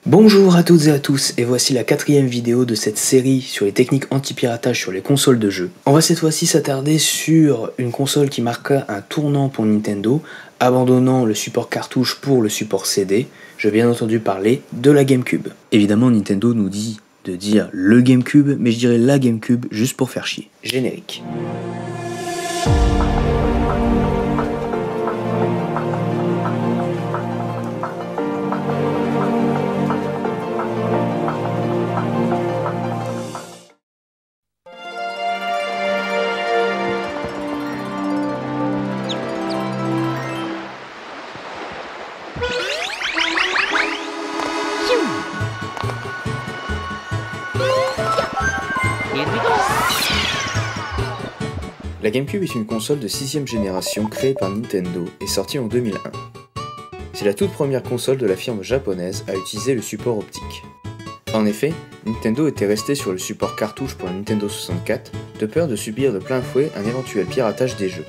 Bonjour à toutes et à tous, et voici la 4e vidéo de cette série sur les techniques anti-piratage sur les consoles de jeux. On va cette fois-ci s'attarder sur une console qui marqua un tournant pour Nintendo, abandonnant le support cartouche pour le support CD. Je vais bien entendu parler de la GameCube. Évidemment, Nintendo nous dit de dire le GameCube, mais je dirais la GameCube juste pour faire chier. Générique. La GameCube est une console de 6ème génération créée par Nintendo et sortie en 2001. C'est la toute première console de la firme japonaise à utiliser le support optique. En effet, Nintendo était resté sur le support cartouche pour la Nintendo 64 de peur de subir de plein fouet un éventuel piratage des jeux,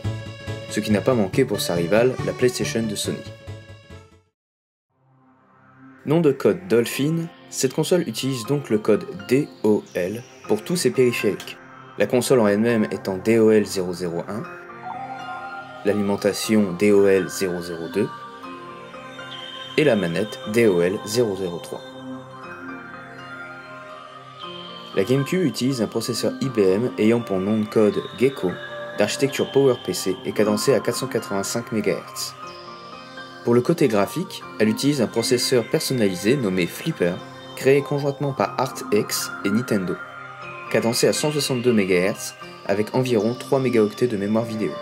ce qui n'a pas manqué pour sa rivale, la PlayStation de Sony. Nom de code Dolphin, cette console utilise donc le code DOL pour tous ses périphériques. La console en elle-même étant DOL 001, l'alimentation DOL 002 et la manette DOL 003. La GameCube utilise un processeur IBM ayant pour nom de code Gecko, d'architecture PowerPC et cadencé à 485 MHz. Pour le côté graphique, elle utilise un processeur personnalisé nommé Flipper, créé conjointement par ArtX et Nintendo, cadencé à 162 MHz avec environ 3 mégaoctets de mémoire vidéo.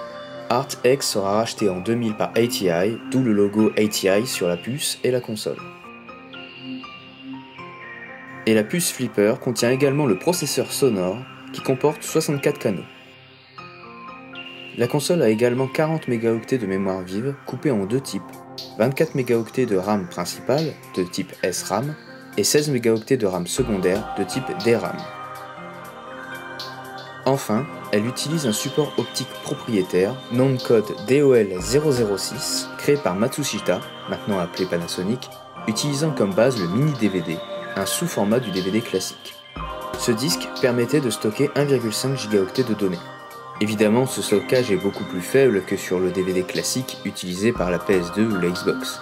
ArtX sera racheté en 2000 par ATI, d'où le logo ATI sur la puce et la console. Et la puce Flipper contient également le processeur sonore qui comporte 64 canaux. La console a également 40 mégaoctets de mémoire vive coupée en deux types, 24 mégaoctets de RAM principale de type SRAM et 16 mégaoctets de RAM secondaire de type DRAM. Enfin, elle utilise un support optique propriétaire, nom de code DOL 006, créé par Matsushita, maintenant appelé Panasonic, utilisant comme base le mini DVD, un sous-format du DVD classique. Ce disque permettait de stocker 1,5 gigaoctets de données. Évidemment, ce stockage est beaucoup plus faible que sur le DVD classique utilisé par la PS2 ou la Xbox.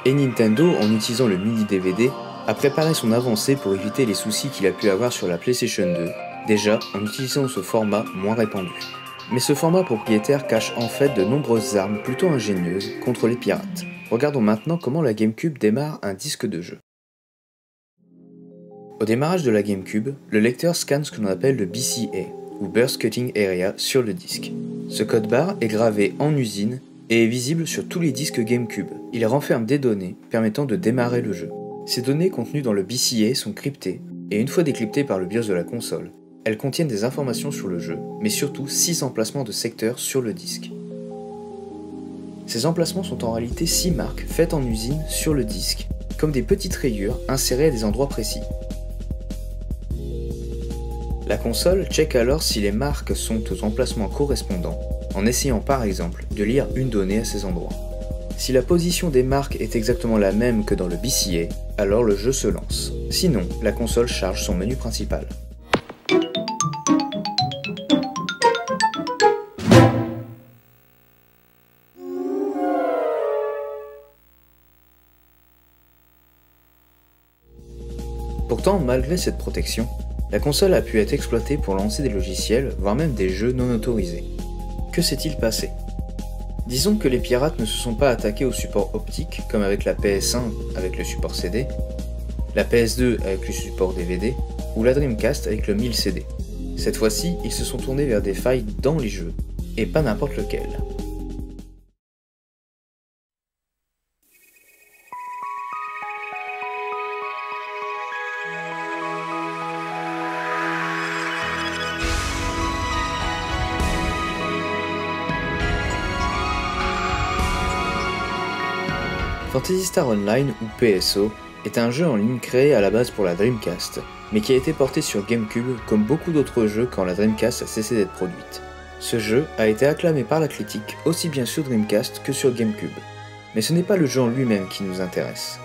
Et Nintendo, en utilisant le mini DVD, a préparé son avancée pour éviter les soucis qu'il a pu avoir sur la PlayStation 2, déjà en utilisant ce format moins répandu. Mais ce format propriétaire cache en fait de nombreuses armes plutôt ingénieuses contre les pirates. Regardons maintenant comment la GameCube démarre un disque de jeu. Au démarrage de la GameCube, le lecteur scanne ce que l'on appelle le BCA, ou Burst Cutting Area, sur le disque. Ce code barre est gravé en usine et est visible sur tous les disques GameCube. Il renferme des données permettant de démarrer le jeu. Ces données contenues dans le BCA sont cryptées, et une fois décryptées par le BIOS de la console, elles contiennent des informations sur le jeu, mais surtout 6 emplacements de secteurs sur le disque. Ces emplacements sont en réalité 6 marques faites en usine sur le disque, comme des petites rayures insérées à des endroits précis. La console check alors si les marques sont aux emplacements correspondants, en essayant par exemple de lire une donnée à ces endroits. Si la position des marques est exactement la même que dans le BCA, alors le jeu se lance. Sinon, la console charge son menu principal. Pourtant, malgré cette protection, la console a pu être exploitée pour lancer des logiciels, voire même des jeux non autorisés. Que s'est-il passé? Disons que les pirates ne se sont pas attaqués au support optique, comme avec la PS1 avec le support CD, la PS2 avec le support DVD, ou la Dreamcast avec le 1000 CD. Cette fois-ci, ils se sont tournés vers des failles dans les jeux, et pas n'importe lequel. Phantasy Star Online, ou PSO, est un jeu en ligne créé à la base pour la Dreamcast, mais qui a été porté sur GameCube comme beaucoup d'autres jeux quand la Dreamcast a cessé d'être produite. Ce jeu a été acclamé par la critique aussi bien sur Dreamcast que sur GameCube. Mais ce n'est pas le jeu en lui-même qui nous intéresse.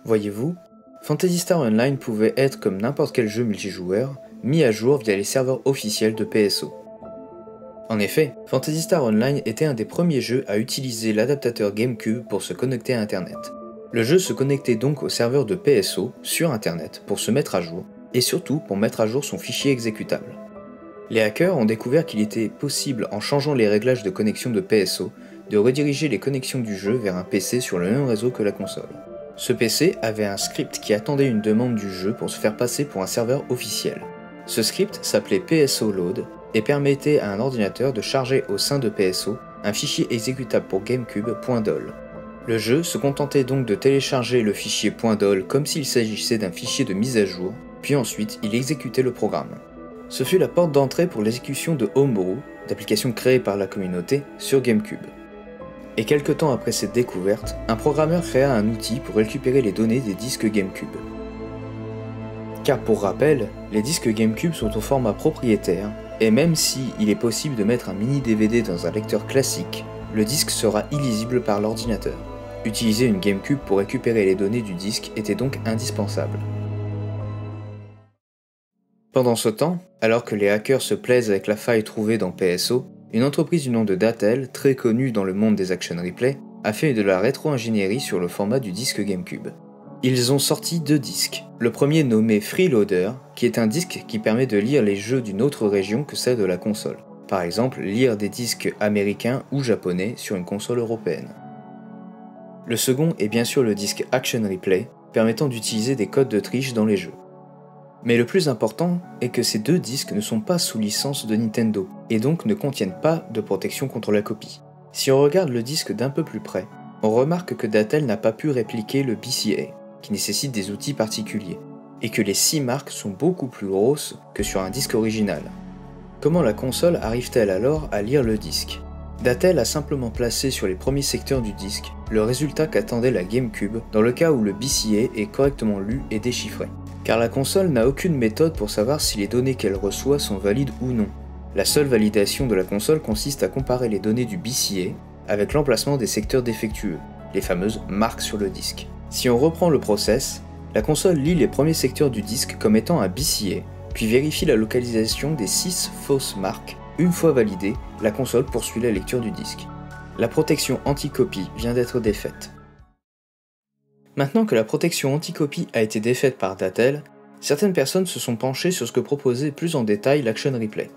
Voyez-vous, Phantasy Star Online pouvait être comme n'importe quel jeu multijoueur, mis à jour via les serveurs officiels de PSO. En effet, Phantasy Star Online était un des premiers jeux à utiliser l'adaptateur GameCube pour se connecter à Internet. Le jeu se connectait donc au serveur de PSO sur Internet pour se mettre à jour, et surtout pour mettre à jour son fichier exécutable. Les hackers ont découvert qu'il était possible, en changeant les réglages de connexion de PSO, de rediriger les connexions du jeu vers un PC sur le même réseau que la console. Ce PC avait un script qui attendait une demande du jeu pour se faire passer pour un serveur officiel. Ce script s'appelait PSO Load et permettait à un ordinateur de charger au sein de PSO un fichier exécutable pour GameCube .dol. Le jeu se contentait donc de télécharger le fichier .dol comme s'il s'agissait d'un fichier de mise à jour, puis ensuite il exécutait le programme. Ce fut la porte d'entrée pour l'exécution de Homebrew, d'applications créées par la communauté, sur GameCube. Et quelque temps après cette découverte, un programmeur créa un outil pour récupérer les données des disques GameCube. Car pour rappel, les disques GameCube sont au format propriétaire, et même si il est possible de mettre un mini DVD dans un lecteur classique, le disque sera illisible par l'ordinateur. Utiliser une GameCube pour récupérer les données du disque était donc indispensable. Pendant ce temps, alors que les hackers se plaisent avec la faille trouvée dans PSO, une entreprise du nom de Datel, très connue dans le monde des action replay, a fait de la rétro-ingénierie sur le format du disque GameCube. Ils ont sorti 2 disques. Le premier nommé Freeloader, qui est un disque qui permet de lire les jeux d'une autre région que celle de la console. Par exemple, lire des disques américains ou japonais sur une console européenne. Le second est bien sûr le disque Action Replay, permettant d'utiliser des codes de triche dans les jeux. Mais le plus important est que ces 2 disques ne sont pas sous licence de Nintendo, et donc ne contiennent pas de protection contre la copie. Si on regarde le disque d'un peu plus près, on remarque que Datel n'a pas pu répliquer le BCA, qui nécessite des outils particuliers, et que les 6 marques sont beaucoup plus grosses que sur un disque original. Comment la console arrive-t-elle alors à lire le disque? Datel a simplement placé sur les premiers secteurs du disque le résultat qu'attendait la GameCube dans le cas où le BCA est correctement lu et déchiffré. Car la console n'a aucune méthode pour savoir si les données qu'elle reçoit sont valides ou non. La seule validation de la console consiste à comparer les données du BCA avec l'emplacement des secteurs défectueux, les fameuses marques sur le disque. Si on reprend le process, la console lit les premiers secteurs du disque comme étant un BCA, puis vérifie la localisation des 6 fausses marques. Une fois validée, la console poursuit la lecture du disque. La protection anti-copie vient d'être défaite. Maintenant que la protection anti-copie a été défaite par Datel, certaines personnes se sont penchées sur ce que proposait plus en détail l'Action Replay.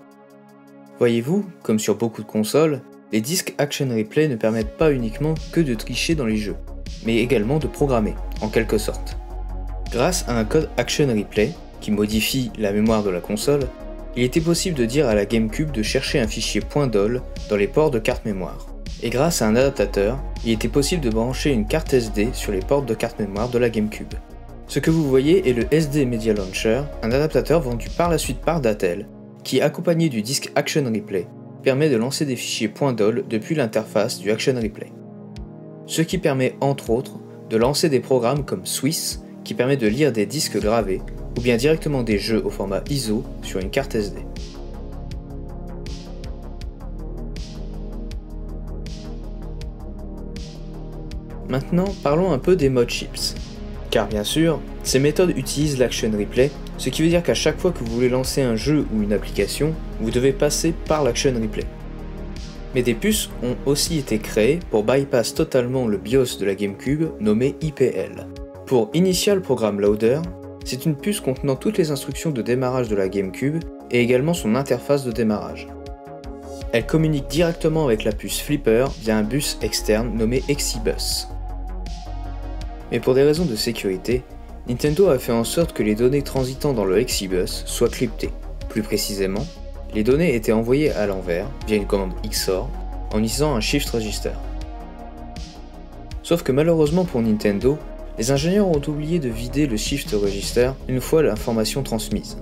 Voyez-vous, comme sur beaucoup de consoles, les disques Action Replay ne permettent pas uniquement que de tricher dans les jeux, mais également de programmer, en quelque sorte. Grâce à un code Action Replay, qui modifie la mémoire de la console, il était possible de dire à la GameCube de chercher un fichier .dol dans les ports de carte mémoire. Et grâce à un adaptateur, il était possible de brancher une carte SD sur les ports de carte mémoire de la GameCube. Ce que vous voyez est le SD Media Launcher, un adaptateur vendu par la suite par Datel, qui accompagné du disque Action Replay, permet de lancer des fichiers .dol depuis l'interface du Action Replay. Ce qui permet entre autres de lancer des programmes comme Swiss, qui permet de lire des disques gravés, ou bien directement des jeux au format ISO sur une carte SD. Maintenant, parlons un peu des mod chips. Car bien sûr, ces méthodes utilisent l'Action Replay, ce qui veut dire qu'à chaque fois que vous voulez lancer un jeu ou une application, vous devez passer par l'Action Replay. Mais des puces ont aussi été créées pour bypass totalement le BIOS de la GameCube nommé IPL. Pour Initial Program Loader, c'est une puce contenant toutes les instructions de démarrage de la GameCube et également son interface de démarrage. Elle communique directement avec la puce Flipper via un bus externe nommé Exibus. Mais pour des raisons de sécurité, Nintendo a fait en sorte que les données transitant dans le Exibus soient cryptées. Plus précisément, les données étaient envoyées à l'envers via une commande XOR en utilisant un Shift Register. Sauf que malheureusement pour Nintendo, les ingénieurs ont oublié de vider le Shift Register une fois l'information transmise.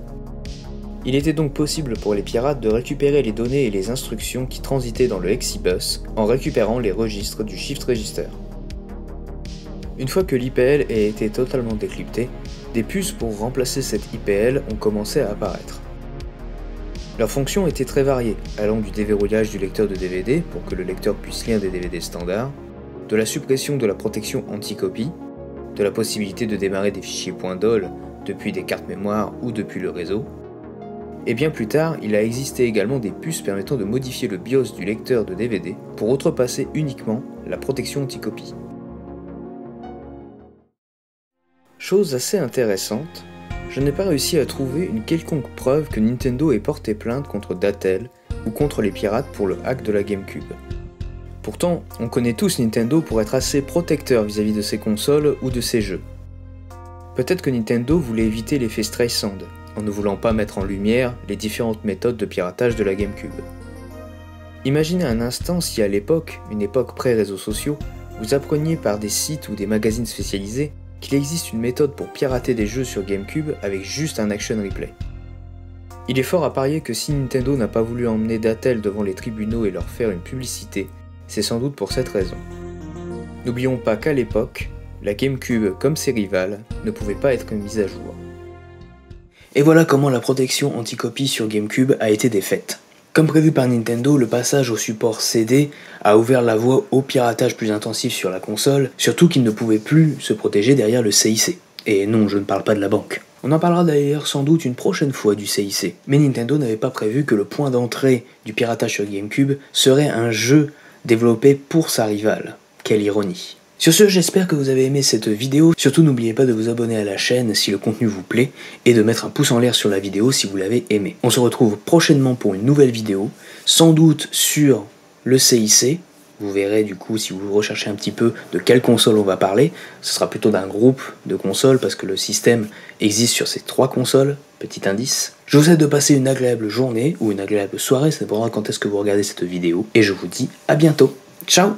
Il était donc possible pour les pirates de récupérer les données et les instructions qui transitaient dans le Exibus en récupérant les registres du Shift Register. Une fois que l'IPL a été totalement décrypté, des puces pour remplacer cette IPL ont commencé à apparaître. Leurs fonctions étaient très variées, allant du déverrouillage du lecteur de DVD pour que le lecteur puisse lire des DVD standards, de la suppression de la protection anti-copie, de la possibilité de démarrer des fichiers .dol depuis des cartes mémoire ou depuis le réseau. Et bien plus tard, il a existé également des puces permettant de modifier le BIOS du lecteur de DVD pour outrepasser uniquement la protection anti-copie. Chose assez intéressante, je n'ai pas réussi à trouver une quelconque preuve que Nintendo ait porté plainte contre Dattel ou contre les pirates pour le hack de la GameCube. Pourtant, on connaît tous Nintendo pour être assez protecteur vis-à-vis de ses consoles ou de ses jeux. Peut-être que Nintendo voulait éviter l'effet Streisand, en ne voulant pas mettre en lumière les différentes méthodes de piratage de la GameCube. Imaginez un instant si à l'époque, une époque pré-réseaux sociaux, vous appreniez par des sites ou des magazines spécialisés qu'il existe une méthode pour pirater des jeux sur GameCube avec juste un action replay. Il est fort à parier que si Nintendo n'a pas voulu emmener Dattel devant les tribunaux et leur faire une publicité, c'est sans doute pour cette raison. N'oublions pas qu'à l'époque, la GameCube, comme ses rivales, ne pouvait pas être mise à jour. Et voilà comment la protection anti-copie sur GameCube a été défaite. Comme prévu par Nintendo, le passage au support CD a ouvert la voie au piratage plus intensif sur la console, surtout qu'il ne pouvait plus se protéger derrière le CIC. Et non, je ne parle pas de la banque. On en parlera d'ailleurs sans doute une prochaine fois du CIC, mais Nintendo n'avait pas prévu que le point d'entrée du piratage sur GameCube serait un jeu développé pour sa rivale. Quelle ironie. Sur ce, j'espère que vous avez aimé cette vidéo, surtout n'oubliez pas de vous abonner à la chaîne si le contenu vous plaît, et de mettre un pouce en l'air sur la vidéo si vous l'avez aimé. On se retrouve prochainement pour une nouvelle vidéo, sans doute sur le CIC, vous verrez du coup si vous recherchez un petit peu de quelle console on va parler, ce sera plutôt d'un groupe de consoles parce que le système existe sur ces 3 consoles, petit indice. Je vous souhaite de passer une agréable journée ou une agréable soirée, ça dépendra quand est-ce que vous regardez cette vidéo, et je vous dis à bientôt. Ciao!